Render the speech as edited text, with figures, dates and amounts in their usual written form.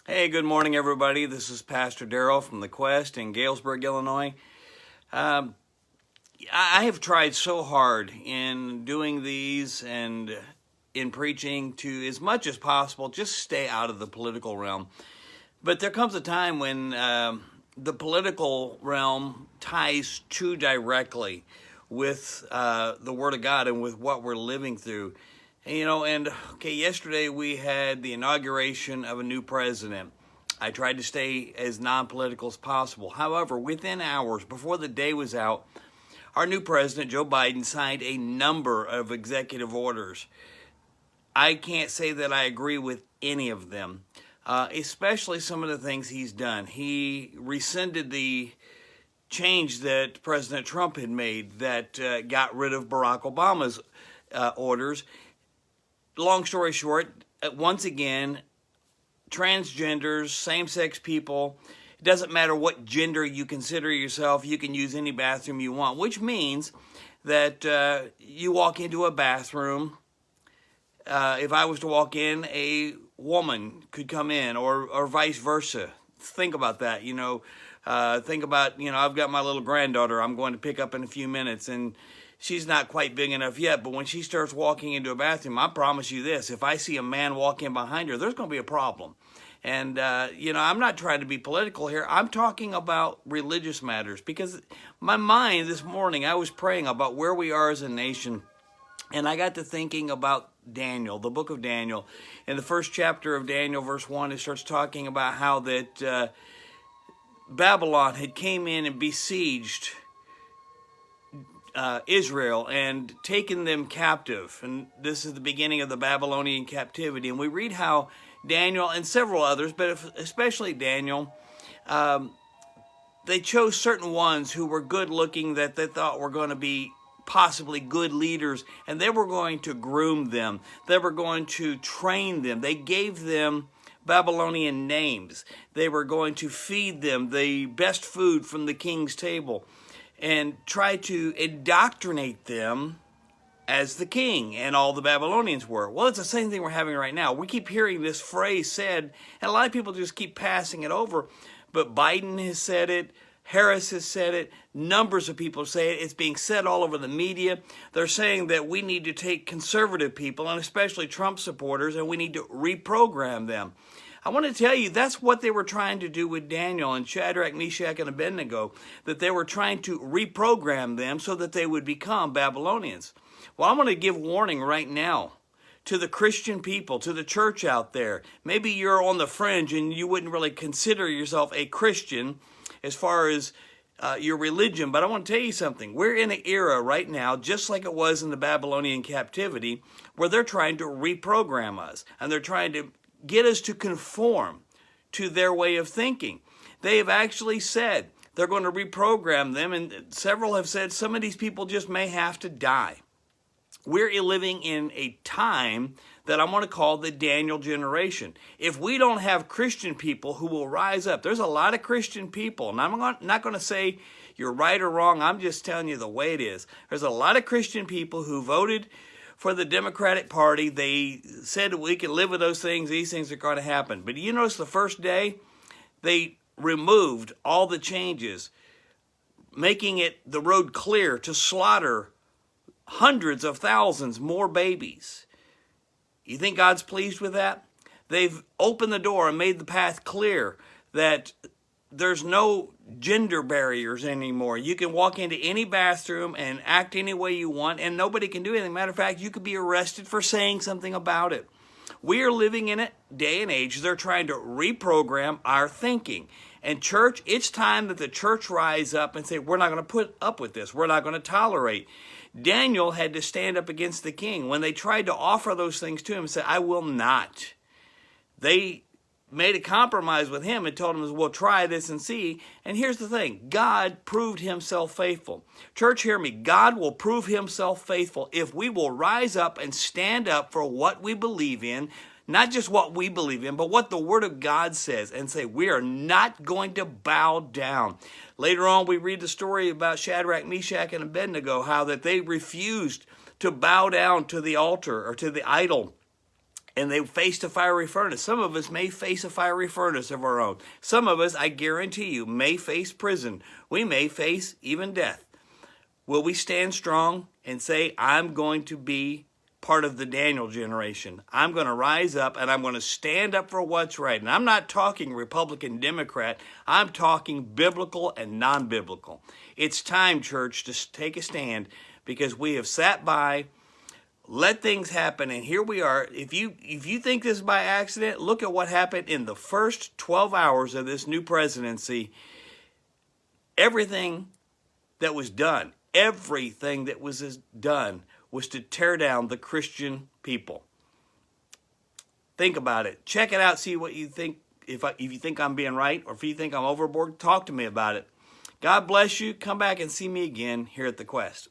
Hey, good morning, everybody. This is Pastor Darrell from the Quest in Galesburg, Illinois. Um, I have tried so hard in doing these and in preaching to, as much as possible, just stay out of the political realm. But there comes a time when the political realm ties too directly with the Word of God and with what we're living through. And okay, yesterday we had the inauguration of a new president. I tried to stay as non-political as possible. However, within hours, before the day was out, our new president, Joe Biden, signed a number of executive orders. I can't say that I agree with any of them, especially some of the things he's done. He rescinded the change that President Trump had made that got rid of Barack Obama's orders. Long story short, once again, transgenders, same-sex people, it doesn't matter what gender you consider yourself, you can use any bathroom you want, which means that you walk into a bathroom. If I was to walk in, a woman could come in, or vice versa. Think about that. Think about, I've got my little granddaughter I'm going to pick up in a few minutes, and she's not quite big enough yet, but when she starts walking into a bathroom, I promise you this, if I see a man walk in behind her, there's going to be a problem. And, I'm not trying to be political here. I'm talking about religious matters, because my mind this morning, I was praying about where we are as a nation, and I got to thinking about Daniel, the book of Daniel. In the first chapter of Daniel, verse 1, it starts talking about how that Babylon had came in and besieged Israel and taken them captive. And this is the beginning of the Babylonian captivity. And we read how Daniel and several others, but especially Daniel, they chose certain ones who were good looking, that they thought were going to be possibly good leaders, and they were going to groom them. They were going to train them. They gave them Babylonian names. They were going to feed them the best food from the king's table and try to indoctrinate them as the king and all the Babylonians were. Well, it's the same thing we're having right now. We keep hearing this phrase said, and a lot of people just keep passing it over, but Biden has said it, Harris has said it, numbers of people say it, it's being said all over the media. They're saying that we need to take conservative people, and especially Trump supporters, and we need to reprogram them. I want to tell you, that's what they were trying to do with Daniel and Shadrach, Meshach, and Abednego, that they were trying to reprogram them so that they would become Babylonians. Well, I'm going to give warning right now to the Christian people, to the church out there. Maybe you're on the fringe and you wouldn't really consider yourself a Christian as far as your religion, but I want to tell you something. We're in an era right now, just like it was in the Babylonian captivity, where they're trying to reprogram us, and they're trying to get us to conform to their way of thinking. They have actually said they're going to reprogram them, and several have said some of these people just may have to die. We're living in a time that I want to call the Daniel generation. If we don't have Christian people who will rise up, there's a lot of Christian people, and I'm not going to say you're right or wrong, I'm just telling you the way it is. There's a lot of Christian people who voted for the Democratic Party. They said we can live with those things, these things are going to happen. But you notice the first day, they removed all the changes, making it the road clear to slaughter hundreds of thousands more babies. You think God's pleased with that? They've opened the door and made the path clear that there's no gender barriers anymore. You can walk into any bathroom and act any way you want, and nobody can do anything. Matter of fact, you could be arrested for saying something about it. We are living in a day and age, they're trying to reprogram our thinking. And church, it's time that the church rise up and say, we're not going to put up with this. We're not going to tolerate. Daniel had to stand up against the king. When they tried to offer those things to him, he said, I will not. They made a compromise with him and told him, well, try this and see. And here's the thing. God proved himself faithful. Church, hear me. God will prove himself faithful if we will rise up and stand up for what we believe in, not just what we believe in, but what the Word of God says, and say we are not going to bow down. Later on, we read the story about Shadrach, Meshach, and Abednego, how that they refused to bow down to the altar or to the idol. and they faced a fiery furnace. Some of us may face a fiery furnace of our own. Some of us, I guarantee you, may face prison. We may face even death. Will we stand strong and say, I'm going to be part of the Daniel generation? I'm going to rise up and I'm going to stand up for what's right. And I'm not talking Republican, Democrat. I'm talking biblical and non-biblical. It's time, church, to take a stand, because we have sat by, let things happen, and here we are. If you think this is by accident, look at what happened in the first 12 hours of this new presidency. Everything that was done was to tear down the Christian people. Think about it. Check it out. See what you think. If you think I'm being right, or if you think I'm overboard, talk to me about it. God bless you. Come back and see me again here at The Quest.